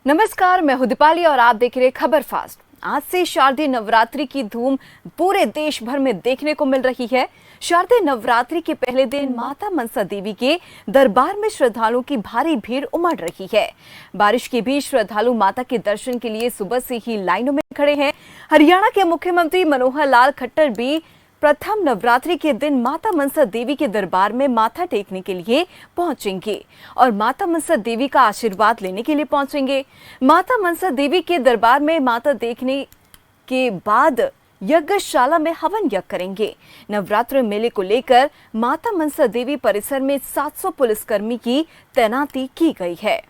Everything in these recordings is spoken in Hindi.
नमस्कार, मैं हूं दीपाली और आप देख रहे हैं खबर फास्ट। आज से शारदीय नवरात्रि की धूम पूरे देश भर में देखने को मिल रही है। शारदीय नवरात्रि के पहले दिन माता मनसा देवी के दरबार में श्रद्धालुओं की भारी भीड़ उमड़ रही है। बारिश के बीच श्रद्धालु माता के दर्शन के लिए सुबह से ही लाइनों में खड़े हैं। हरियाणा के मुख्यमंत्री मनोहर लाल खट्टर भी प्रथम नवरात्रि के दिन माता मनसा देवी के दरबार में माथा टेकने के लिए पहुंचेंगे और माता मनसा देवी का आशीर्वाद लेने के लिए पहुंचेंगे। माता मनसा देवी के दरबार में माता देखने के बाद यज्ञशाला में हवन यज्ञ करेंगे। नवरात्र मेले को लेकर माता मनसा देवी परिसर में 700 पुलिसकर्मी की तैनाती की गई है।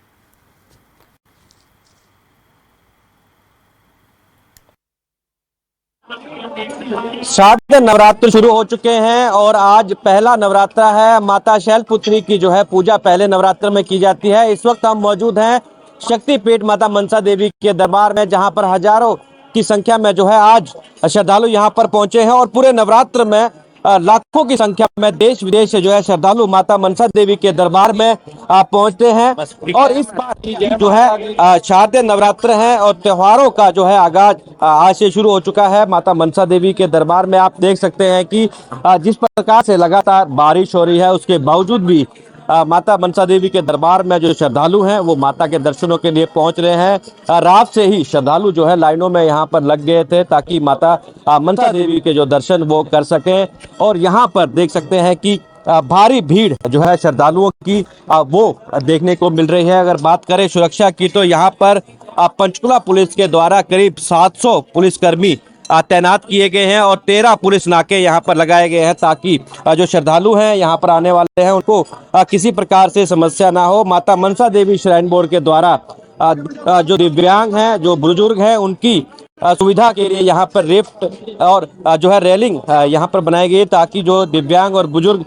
शारदीय नवरात्र शुरू हो चुके हैं और आज पहला नवरात्र है। माता शैलपुत्री की जो है पूजा पहले नवरात्र में की जाती है। इस वक्त हम मौजूद हैं शक्तिपीठ माता मनसा देवी के दरबार में, जहां पर हजारों की संख्या में जो है आज श्रद्धालु यहां पर पहुंचे हैं और पूरे नवरात्र में लाखों की संख्या में देश विदेश से जो है श्रद्धालु माता मनसा देवी के दरबार में पहुंचते हैं। और इस बार जो है शारदीय नवरात्र है और त्योहारों का जो है आगाज आज से शुरू हो चुका है। माता मनसा देवी के दरबार में आप देख सकते हैं कि जिस प्रकार से लगातार बारिश हो रही है उसके बावजूद भी माता मनसा देवी के दरबार में जो श्रद्धालु हैं वो माता के दर्शनों के लिए पहुंच रहे हैं। रात से ही श्रद्धालु जो है लाइनों में यहाँ पर लग गए थे ताकि माता मनसा देवी के जो दर्शन वो कर सकें। और यहाँ पर देख सकते हैं कि भारी भीड़ जो है श्रद्धालुओं की वो देखने को मिल रही है। अगर बात करें सुरक्षा की तो यहाँ पर पंचकुला पुलिस के द्वारा करीब 700 पुलिसकर्मी तैनात किए गए हैं और 13 पुलिस नाके यहाँ पर लगाए गए हैं ताकि जो श्रद्धालु हैं यहाँ पर आने वाले हैं उनको किसी प्रकार से समस्या ना हो। माता मनसा देवी श्राइन बोर्ड के द्वारा जो दिव्यांग हैं, जो बुजुर्ग हैं, उनकी सुविधा के लिए यहाँ पर लिफ्ट और जो है रेलिंग यहाँ पर बनाई गई ताकि जो दिव्यांग और बुजुर्ग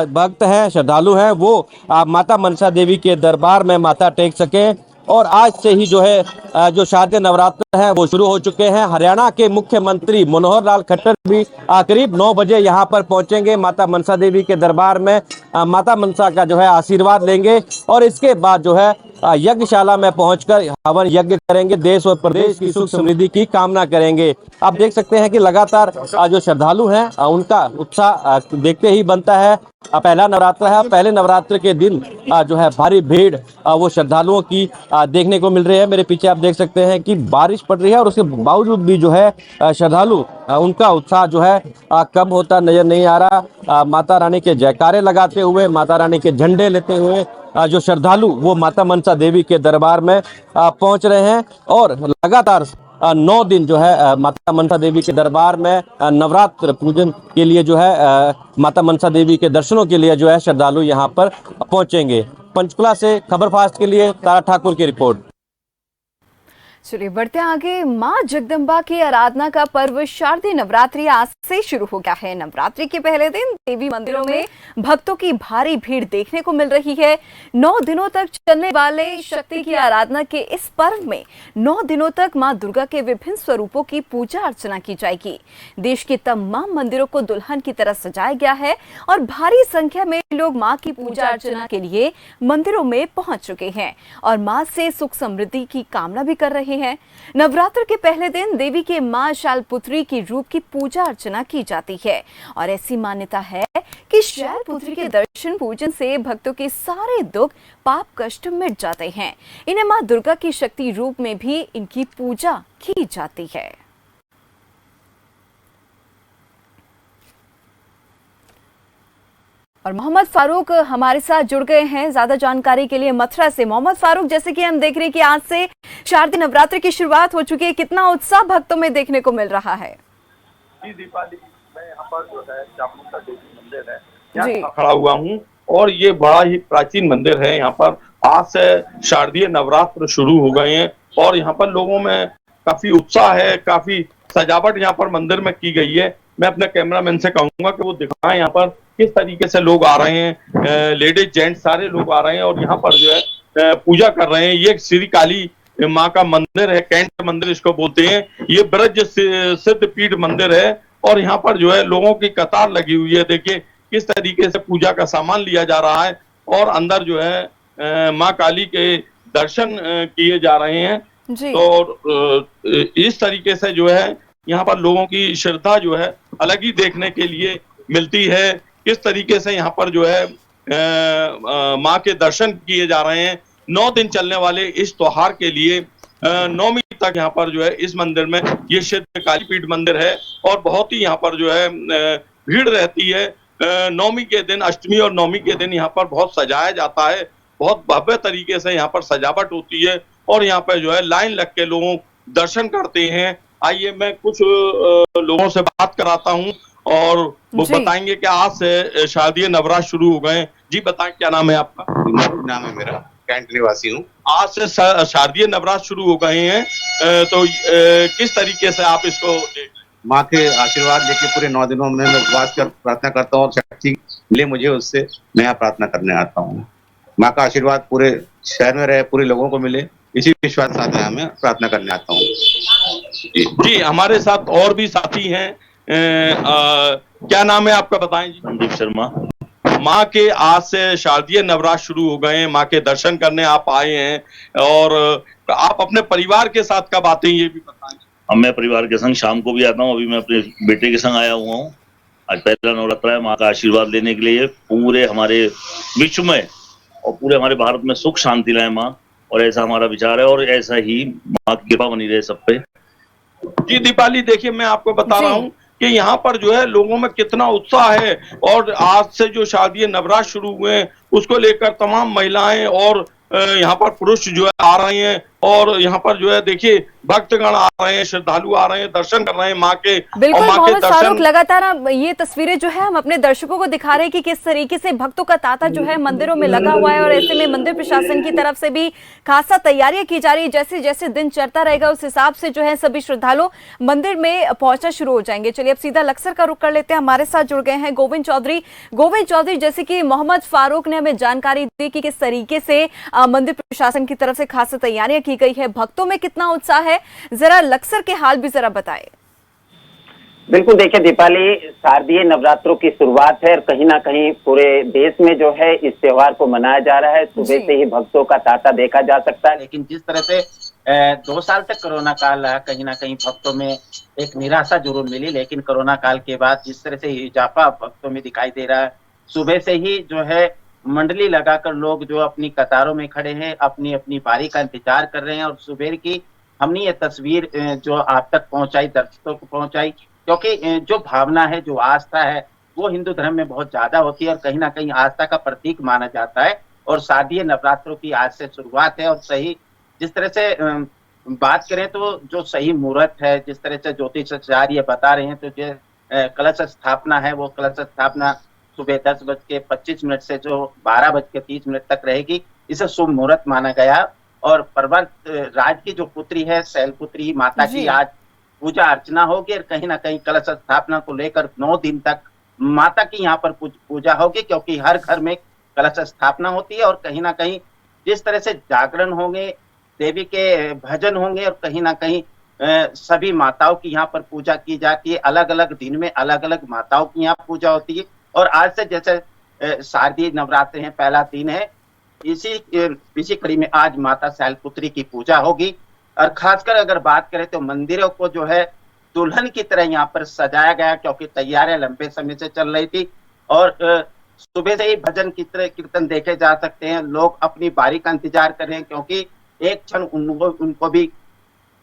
भक्त हैं, श्रद्धालु हैं, वो माता मनसा देवी के दरबार में माथा टेक सकें। और आज से ही जो है जो शारदीय नवरात्र है वो शुरू हो चुके हैं। हरियाणा के मुख्यमंत्री मनोहर लाल खट्टर भी करीब 9 बजे यहाँ पर पहुंचेंगे माता मनसा देवी के दरबार में, माता मनसा का जो है आशीर्वाद लेंगे और इसके बाद जो है यज्ञशाला में पहुंचकर हवन यज्ञ करेंगे, देश और प्रदेश की सुख समृद्धि की कामना करेंगे। आप देख सकते हैं कि लगातार जो श्रद्धालु हैं उनका उत्साह देखते ही बनता है। पहला नवरात्र है, पहले नवरात्र के दिन जो है भारी भीड़ वो श्रद्धालुओं की देखने को मिल रही है। मेरे पीछे आप देख सकते हैं कि बारिश पड़ रही है और उसके बावजूद भी जो है श्रद्धालु उनका उत्साह जो है कम होता नजर नहीं आ रहा। माता रानी के जयकारे लगाते हुए, माता रानी के झंडे लेते हुए जो श्रद्धालु वो माता मनसा देवी के दरबार में पहुंच रहे हैं। और लगातार 9 दिन जो है माता मनसा देवी के दरबार में नवरात्र पूजन के लिए जो है माता मनसा देवी के दर्शनों के लिए जो है श्रद्धालु यहाँ पर पहुंचेंगे। पंचकुला से खबर फास्ट के लिए तारा ठाकुर की रिपोर्ट। चलिए बढ़ते आगे। मां जगदम्बा की आराधना का पर्व शारदीय नवरात्रि आज से शुरू हो गया है। नवरात्रि के पहले दिन देवी मंदिरों में भक्तों की भारी भीड़ देखने को मिल रही है। 9 दिनों तक चलने वाले शक्ति की आराधना के इस पर्व में 9 दिनों तक मां दुर्गा के विभिन्न स्वरूपों की पूजा अर्चना की जाएगी। देश के तमाम मंदिरों को दुल्हन की तरह सजाया गया है और भारी संख्या में लोग मां की पूजा अर्चना के लिए मंदिरों में पहुंच चुके हैं और मां से सुख समृद्धि की कामना भी कर रहे हैं। नवरात्र के पहले दिन देवी के मां शैलपुत्री की रूप की पूजा अर्चना की जाती है और ऐसी मान्यता है कि शैलपुत्री के दर्शन पूजन से भक्तों के सारे दुख पाप कष्ट मिट जाते हैं। इन्हें मां दुर्गा की शक्ति रूप में भी इनकी पूजा की जाती है। और मोहम्मद फारूक हमारे साथ जुड़ गए हैं ज्यादा जानकारी के लिए मथुरा से। मोहम्मद फारूक, जैसे कि हम देख रहे हैं कि आज से शारदीय नवरात्र की शुरुआत हो चुकी है, कितना उत्साह भक्तों में देखने को मिल रहा है? जी दीपाली, मैं यहाँ पर जो है चामुंडा देवी मंदिर है यहाँ खड़ा हुआ हूँ और ये बड़ा ही प्राचीन मंदिर है। यहाँ पर आज से शारदीय नवरात्र शुरू हो गए हैं और यहाँ पर लोगों में काफी उत्साह है, काफी सजावट यहाँ पर मंदिर में की गई है। मैं अपने कैमरामैन से कहूंगा कि वो दिखाएं यहाँ पर किस तरीके से लोग आ रहे हैं, लेडीज जेंट्स सारे लोग आ रहे हैं और यहाँ पर जो है पूजा कर रहे हैं। ये श्री काली माँ का मंदिर है, कैंट मंदिर इसको बोलते हैं। ये ब्रज सिद्ध पीठ मंदिर है और यहाँ पर जो है लोगों की कतार लगी हुई है। देखिए किस तरीके से पूजा का सामान लिया जा रहा है और अंदर जो है माँ काली के दर्शन किए जा रहे हैं। जी। तो इस तरीके से जो है यहाँ पर लोगों की श्रद्धा जो है अलग ही देखने के लिए मिलती है। किस तरीके से यहाँ पर जो है माँ के दर्शन किए जा रहे हैं। 9 दिन चलने वाले इस त्योहार के लिए 9वीं तक यहाँ पर जो है इस मंदिर में, ये सिद्ध कालीपीठ मंदिर है और बहुत ही यहाँ पर जो है भीड़ रहती है। 9वीं के दिन, अष्टमी और 9वीं के दिन यहाँ पर बहुत सजाया जाता है, बहुत भव्य तरीके से यहाँ पर सजावट होती है और यहाँ पर जो है लाइन लग के लोगों दर्शन करते हैं। आइए मैं कुछ लोगों से बात कराता हूँ और वो बताएंगे कि आज से शारदीय नवरात्र शुरू हो गए। जी बताएं, क्या नाम है आपका? नाम है मेरा, कैंट निवासी हूँ। आज से शारदीय नवरात्र शुरू हो गए हैं, तो किस तरीके से आप इसको माँ के आशीर्वाद लेके पूरे 9 दिनों में मैं उपवास कर प्रार्थना करता हूँ और शक्ति मिले मुझे, उससे मैं यहाँ प्रार्थना करने आता हूँ। माँ का आशीर्वाद पूरे शहर में रहे, पूरे लोगों को मिले, इसी विश्वास के साथ मैं प्रार्थना करने आता हूँ। जी हमारे साथ और भी साथी हैं। क्या नाम है आपका, बताएं जी? संदीप शर्मा। माँ के आज से शारदीय नवरात्र शुरू हो गए हैं, माँ के दर्शन करने आप आए हैं और आप अपने परिवार के साथ कब आते हैं ये भी बताएं। अब मैं परिवार के संग शाम को भी आता हूँ, अभी मैं अपने बेटे के संग आया हुआ हूँ। आज पहला नवरात्र है, माँ का आशीर्वाद लेने के लिए पूरे हमारे विश्व में और पूरे हमारे भारत में सुख शांति लाए माँ, और ऐसा हमारा विचार है और ऐसा ही माँ की कृपा बनी रहे सब पे। जी दीपाली, देखिए मैं आपको बता रहा हूँ कि यहाँ पर जो है लोगों में कितना उत्साह है और आज से जो शारदीय नवरात्र शुरू हुए हैं उसको लेकर तमाम महिलाएं और यहाँ पर पुरुष जो है आ रहे हैं और यहाँ पर जो है देखिए भक्तगण आ रहे हैं, श्रद्धालु आ रहे हैं, दर्शन कर रहे हैं माँ के। बिल्कुल मोहम्मद फारूक, लगातार ये तस्वीरें जो है हम अपने दर्शकों को दिखा रहे हैं कि किस तरीके से भक्तों का तांता जो है मंदिरों में लगा हुआ है और ऐसे में मंदिर प्रशासन की तरफ से भी खासा तैयारियां की जा रही है। जैसे जैसे दिन चढ़ता रहेगा उस हिसाब से जो है सभी श्रद्धालु मंदिर में पहुंचना शुरू हो जाएंगे। चलिए अब सीधा लक्सर का रुख कर लेते हैं। हमारे साथ जुड़ गए हैं गोविंद चौधरी। गोविंद चौधरी, जैसे कि मोहम्मद फारूक ने हमें जानकारी दी कि किस तरीके से मंदिर प्रशासन की तरफ से खासा तैयारियां की गई है, भक्तों में कितना उत्साह है, जरा लक्सर के हाल भी जरा बताएं। बिल्कुल, देखिए दीपाली, शारदीय नवरात्रों की शुरुआत है और कहीं ना कहीं पूरे देश में जो है इस त्योहार को मनाया जा रहा है। सुबह से ही भक्तों का तांता देखा जा सकता है, लेकिन जिस तरह से 2 साल तक कोरोना काल रहा, कहीं ना कहीं भक्तों में एक निराशा जरूर मिली, लेकिन कोरोना काल के बाद जिस तरह से इजाफा भक्तों में दिखाई दे रहा है, सुबह से ही जो है मंडली लगाकर लोग जो अपनी कतारों में खड़े हैं, अपनी अपनी बारी का इंतजार कर रहे हैं। और सुबह की हमने ये तस्वीर जो आप तक पहुंचाई, दर्शकों को पहुंचाई, क्योंकि जो भावना है, जो आस्था है, वो हिंदू धर्म में बहुत ज्यादा होती है और कहीं ना कहीं आस्था का प्रतीक माना जाता है। और शारदीय नवरात्रों की आज से शुरुआत है और सही जिस तरह से बात करें तो जो सही मुहूर्त है, जिस तरह से ज्योतिषाचार्य बता रहे हैं, तो जो कलश स्थापना है वो कलश स्थापना सुबह 10:25 से जो 12:30 तक रहेगी। इसे शुभ मुहूर्त माना गया और पर्वत राज की जो पुत्री है, शैलपुत्री माता की आज पूजा अर्चना होगी और कहीं ना कहीं कलश स्थापना को लेकर 9 दिन तक माता की यहाँ पर पूजा होगी, क्योंकि हर घर में कलश स्थापना होती है और कहीं ना कहीं जिस तरह से जागरण होंगे, देवी के भजन होंगे और कहीं ना कहीं सभी माताओं की यहाँ पर पूजा की जाती है। अलग अलग दिन में अलग अलग माताओं की यहाँ पूजा होती है और आज से जैसे शारदीय नवरात्र है, पहला दिन है, इसी कड़ी में आज माता शैलपुत्री की पूजा होगी। और खासकर अगर बात करें तो मंदिरों को जो है दुल्हन की तरह यहाँ पर सजाया गया, क्योंकि तैयारियां लंबे समय से चल रही थी और सुबह से ही भजन कीर्तन देखे जा सकते हैं। लोग अपनी बारी का इंतजार कर रहे हैं, क्योंकि एक क्षण उनको भी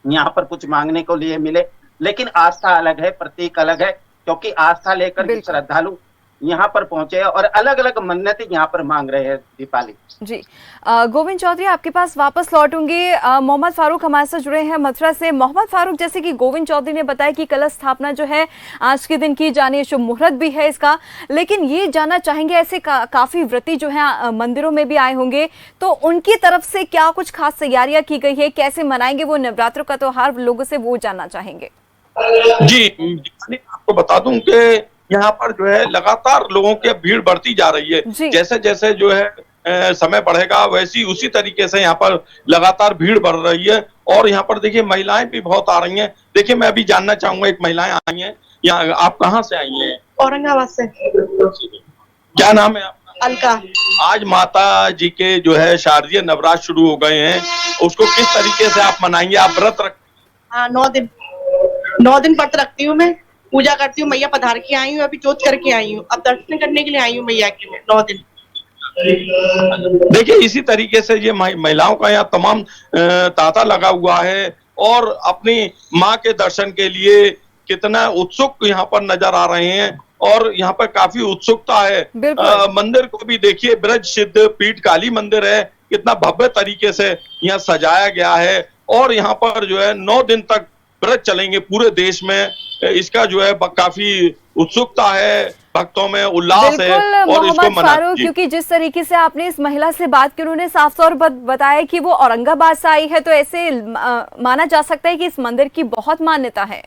यहाँ पर कुछ मांगने को लिए मिले। लेकिन आस्था अलग है, प्रतीक अलग है, क्योंकि आस्था लेकर श्रद्धालु यहाँ पर पहुंचे और अलग अलग मन्नतें यहाँ पर मांग रहे हैं। दीपाली जी, गोविंद चौधरी आपके पास वापस लौटूंगी। मोहम्मद फारूक हमारे साथ जुड़े हैं मथुरा से। मोहम्मद फारूक, जैसे कि गोविंद चौधरी ने बताया कि कलश स्थापना जो है आज के दिन की जानी है, शुभ मुहूर्त भी है इसका, लेकिन ये जानना चाहेंगे ऐसे काफी व्रती जो है मंदिरों में भी आए होंगे, तो उनकी तरफ से क्या कुछ खास तैयारियां की गई है, कैसे मनाएंगे वो नवरात्रों का त्योहार, लोगों से वो जानना चाहेंगे। जी आपको बता दूं कि यहाँ पर जो है लगातार लोगों की भीड़ बढ़ती जा रही है। जैसे जैसे जो है समय बढ़ेगा वैसी उसी तरीके से यहाँ पर लगातार भीड़ बढ़ रही है और यहाँ पर देखिए महिलाएं भी बहुत आ रही हैं। देखिए मैं अभी जानना चाहूंगा, एक महिलाएं आई हैं यहाँ, आप कहाँ से आई हैं? औरंगाबाद से। क्या नाम है आपका? अलका। आज माता जी के जो है शारदीय नवरात्र शुरू हो गए हैं, उसको किस तरीके से आप मनाएंगे? आप व्रत रख हाँ, 9 दिन व्रत रखती हूँ मैं, पूजा करती हूँ। मैया पधार के आई हूँ, अभी जोत करके आई हूँ, अब दर्शन करने के लिए आई हूँ मैया के। मैं 9 दिन। देखिए, इसी तरीके से ये महिलाओं का यहाँ तमाम तांता लगा हुआ है और अपनी माँ के दर्शन के लिए कितना उत्सुक यहाँ पर नजर आ रहे हैं और यहाँ पर काफी उत्सुकता है। बिल्कुल। मंदिर को भी देखिए, ब्रज सिद्ध पीठ काली मंदिर है, कितना भव्य तरीके से यहाँ सजाया गया है और यहाँ पर जो है 9 दिन तक व्रत चलेंगे पूरे देश में। इसका जो है काफी उत्सुकता है, भक्तों में उल्लास है बिल्कुल और इसको मोहम्मद मना फारूक, क्योंकि जिस तरीके से आपने इस महिला से बात की, उन्होंने साफ तौर पर बताया कि वो औरंगाबाद से आई है, तो ऐसे माना जा सकता है कि इस मंदिर की बहुत मान्यता है।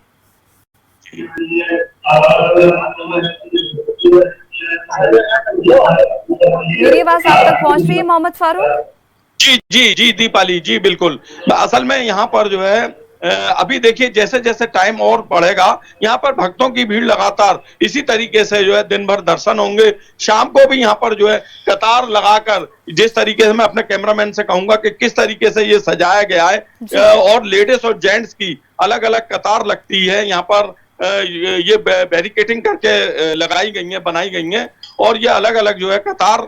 मेरी आवाज आप तक पहुंच रही है मोहम्मद फारूक? जी जी जी दीपाली जी, बिल्कुल। असल में यहाँ पर जो है अभी देखिए, जैसे जैसे टाइम और बढ़ेगा, यहाँ पर भक्तों की भीड़ लगातार इसी तरीके से जो है दिन भर दर्शन होंगे। शाम को भी यहाँ पर जो है कतार लगाकर, जिस तरीके से मैं अपने कैमरामैन से कहूंगा कि किस तरीके से ये सजाया गया है और लेडीज और जेंट्स की अलग अलग कतार लगती है। यहाँ पर ये बैरिकेटिंग करके लगाई गई है, बनाई गई है और ये अलग अलग जो है कतार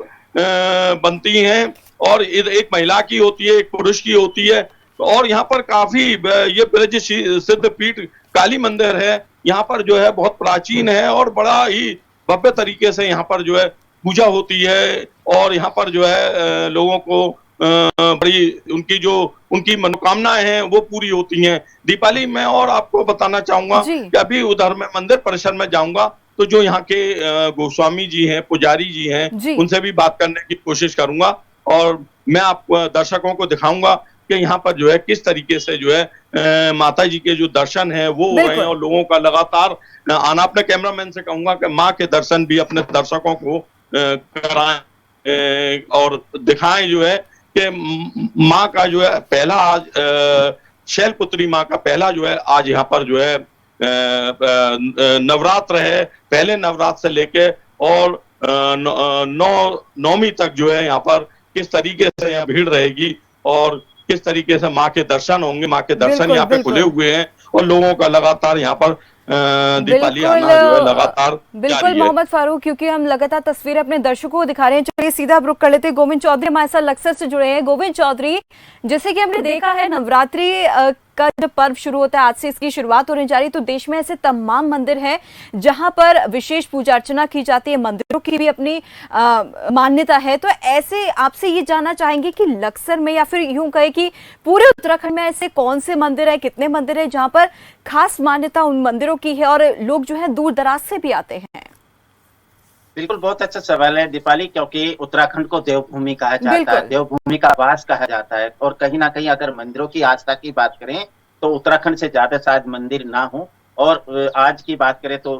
बनती हैं और एक महिला की होती है, एक पुरुष की होती है और यहाँ पर काफी ये ब्रज सिद्ध पीठ काली मंदिर है, यहाँ पर जो है बहुत प्राचीन है और बड़ा ही भव्य तरीके से यहाँ पर जो है पूजा होती है और यहाँ पर जो है लोगों को बड़ी उनकी मनोकामनाएं हैं वो पूरी होती हैं। दीपाली, मैं और आपको बताना चाहूंगा कि अभी उधर मैं मंदिर परिसर में जाऊंगा तो जो यहाँ के गोस्वामी जी हैं, पुजारी जी हैं, उनसे भी बात करने की कोशिश करूंगा और मैं आप दर्शकों को दिखाऊंगा कि यहाँ पर जो है किस तरीके से जो है माता जी के जो दर्शन है वो हो रहे हैं और लोगों का लगातार आना। अपने कैमरामैन से कहूंगा कि माँ के दर्शन भी अपने दर्शकों को कराएं और दिखाएं जो है कि माँ का जो है पहला आज शैलपुत्री माँ का पहला जो है आज यहाँ पर जो है नवरात्र है। पहले नवरात्र से लेके और नौवीं तक जो है यहाँ पर किस तरीके से यहाँ भीड़ रहेगी और किस तरीके से माँ के दर्शन होंगे। माँ के दर्शन यहाँ पे खुले हुए हैं और लोगों का लगातार यहाँ पर दीपाली आना जो है लगातार बिल्कुल मोहम्मद फारूक, क्योंकि हम लगातार तस्वीरें अपने दर्शकों को दिखा रहे हैं। चलिए सीधा रुक कर लेते हैं। गोविंद चौधरी हमारे साथ लक्सर से जुड़े हैं। गोविंद चौधरी, जैसे कि हमने देखा है नवरात्रि का जब पर्व शुरू होता है, आज से इसकी शुरुआत होने जा रही है, तो देश में ऐसे तमाम मंदिर हैं जहां पर विशेष पूजा अर्चना की जाती है, मंदिरों की भी अपनी मान्यता है। तो ऐसे आपसे ये जानना चाहेंगे कि लक्सर में या फिर यूं कहे कि पूरे उत्तराखंड में ऐसे कौन से मंदिर है, कितने मंदिर है जहां पर खास मान्यता उन मंदिरों की है और लोग जो है दूर दराज से भी आते हैं? बिल्कुल, बहुत अच्छा सवाल है दीपाली, क्योंकि उत्तराखंड को देवभूमि कहा जाता है, देवभूमि का वास कहा जाता है और कहीं ना कहीं अगर मंदिरों की आस्था की बात करें तो उत्तराखंड से ज्यादा शायद मंदिर ना हो। और आज की बात करें तो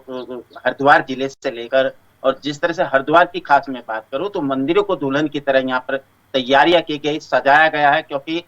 हरिद्वार जिले से लेकर, और जिस तरह से हरिद्वार की खास मैं बात करूं तो मंदिरों को दुल्हन की तरह यहाँ पर तैयारियां की गई, सजाया गया है, क्योंकि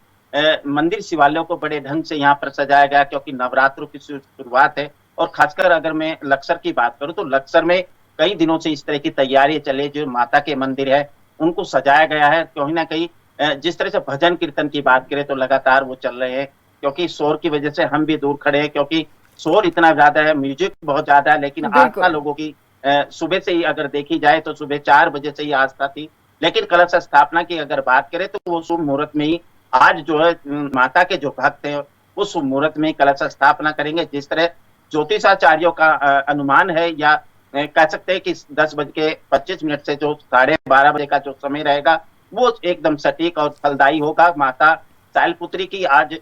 मंदिर शिवालयों को बड़े ढंग से यहाँ पर सजाया गया क्योंकि नवरात्रों की शुरुआत है। और खासकर अगर मैं लक्सर की बात करूं तो लक्सर में कई दिनों से इस तरह की तैयारी चले, जो माता के मंदिर है उनको सजाया गया है। कहीं ना कहीं जिस तरह से भजन कीर्तन की बात करें तो लगातार वो चल रहे हैं, क्योंकि शोर की वजह से हम भी दूर खड़े हैं, क्योंकि शोर इतना ज्यादा है, म्यूजिक बहुत ज्यादा है, लेकिन आस्था लोगों की सुबह से ही अगर देखी जाए तो सुबह 4 बजे से ही आस्था थी। लेकिन कलश स्थापना की अगर बात करें तो वो शुभ मुहूर्त में ही आज जो है माता के जो भक्त हैं वो शुभ मुहूर्त में ही कलश स्थापना करेंगे। जिस तरह ज्योतिषाचार्यों का अनुमान है, या कह सकते हैं कि 10:25 से जो 12:30 बजे का जो समय रहेगा वो एकदम सटीक और फलदायी होगा। माता शैलपुत्री की आज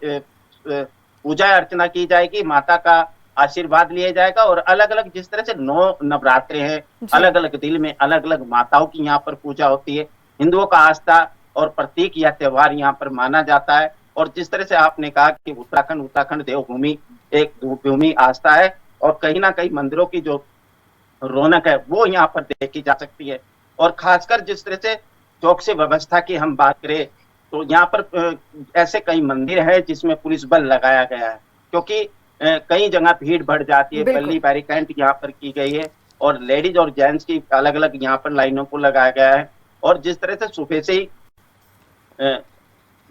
पूजा अर्चना की जाएगी, माता का आशीर्वाद लिया जाएगा और अलग अलग जिस तरह से 9 नवरात्रे हैं, अलग अलग दिन में अलग अलग माताओं की यहाँ पर पूजा होती है। हिंदुओं का आस्था और प्रतीक या त्योहार यहाँ पर माना जाता है। और जिस तरह से आपने कहा कि उत्तराखंड देवभूमि एक भूमि आस्था है और कहीं ना कहीं मंदिरों की जो रौनक है वो यहाँ पर देखी जा सकती है। और खासकर जिस तरह से चौकसी व्यवस्था की हम बात करें तो यहाँ पर ऐसे कई मंदिर है जिसमें पुलिस बल लगाया गया है, क्योंकि कई जगह भीड़ बढ़ जाती है। पल्ली बैरिकेड यहाँ पर की गई है और लेडीज और जेंट्स की अलग अलग यहाँ पर लाइनों को लगाया गया है। और जिस तरह से सुबह से ही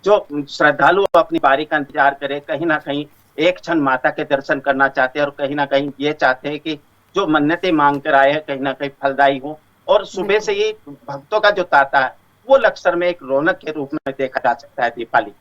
जो श्रद्धालु अपनी बारी का इंतजार करे, कहीं ना कहीं एक क्षण माता के दर्शन करना चाहते हैं और कहीं ना कहीं ये चाहते हैं कि जो मन्नतें मांग कर आए हैं कहीं ना कहीं फलदायी हो। और सुबह से ही भक्तों का जो तांता है वो लक्सर में एक रौनक के रूप में देखा जा सकता है दीपाली।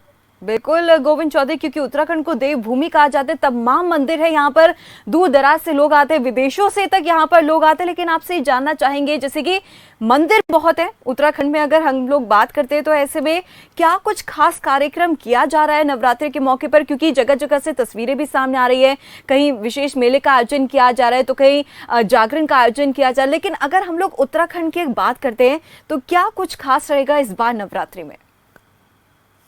बिल्कुल गोविंद चौधरी, क्योंकि उत्तराखंड को देवभूमि कहा जाता है, तमाम मंदिर है यहाँ पर, दूर दराज से लोग आते हैं, विदेशों से तक यहाँ पर लोग आते हैं। लेकिन आपसे जानना चाहेंगे, जैसे कि मंदिर बहुत है उत्तराखंड में, अगर हम लोग बात करते हैं तो ऐसे में क्या कुछ खास कार्यक्रम किया जा रहा है नवरात्रि के मौके पर? क्योंकि जगह जगह से तस्वीरें भी सामने आ रही है, कहीं विशेष मेले का आयोजन किया जा रहा है तो कहीं जागरण का आयोजन किया जा रहा है। लेकिन अगर हम लोग उत्तराखंड की बात करते हैं तो क्या कुछ खास रहेगा इस बार नवरात्रि में?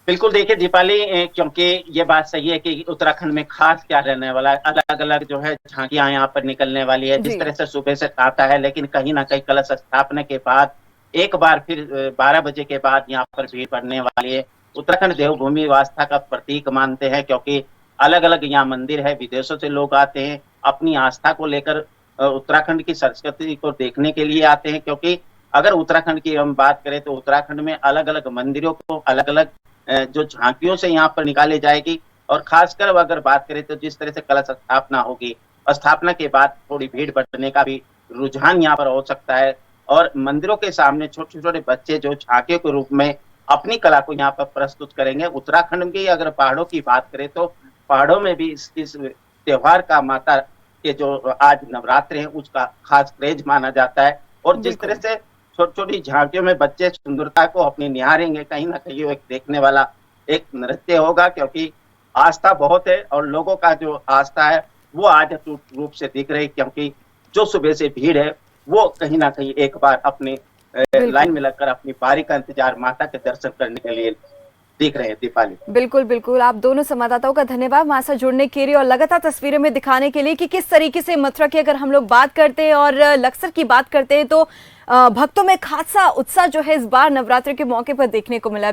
बिल्कुल, देखिए दीपाली, क्योंकि ये बात सही है कि उत्तराखंड में खास क्या रहने वाला है, अलग अलग जो है झांकियां यहाँ पर निकलने वाली है। जिस तरह से सुबह से आता है, लेकिन कहीं ना कहीं कलश स्थापना के बाद एक बार फिर 12 बजे के बाद यहाँ पर भीड़ पड़ने वाली है। उत्तराखंड देवभूमि आस्था का प्रतीक मानते हैं, क्योंकि अलग अलग यहाँ मंदिर है, विदेशों से लोग आते हैं अपनी आस्था को लेकर, उत्तराखंड की संस्कृति को देखने के लिए आते हैं। क्योंकि अगर उत्तराखंड की हम बात करें तो उत्तराखंड में अलग अलग मंदिरों को अलग अलग जो झांकियों से यहाँ पर निकाली जाएगी। और खासकर अगर बात करें तो जिस तरह से कलश स्थापना होगी, स्थापना के बाद थोड़ी भीड़ बढ़ने का भी रुझान यहाँ पर हो सकता है। और मंदिरों के सामने छोटे छोटे बच्चे जो झांकियों के रूप में अपनी कला को यहाँ पर प्रस्तुत करेंगे। उत्तराखंड की अगर पहाड़ों की बात करें तो पहाड़ों में भी इस त्योहार का माता के जो आज नवरात्र है उसका खास क्रेज माना जाता है। और जिस तरह से छोटी छोटी झांकियों में बच्चे सुंदरता को अपनी निहारेंगे, कहीं ना कहीं वो एक देखने वाला एक नृत्य होगा। क्योंकि आस्था बहुत है और लोगों का जो आस्था है वो आज रूप से दिख रही, क्योंकि जो सुबह से भीड़ है वो कहीं ना कहीं एक बार अपने लाइन में लगकर अपनी बारी का इंतजार माता के दर्शन करने के लिए दिख रहे हैं दीपाली। बिल्कुल बिल्कुल, आप दोनों संवाददाताओं का धन्यवाद हमारे साथ जुड़ने के लिए और लगातार तस्वीरें में दिखाने के लिए कि किस तरीके से मथुरा की अगर हम लोग बात करते हैं और लक्सर की बात करते हैं तो भक्तों में खासा उत्साह जो है इस बार नवरात्रि के मौके पर देखने को मिला।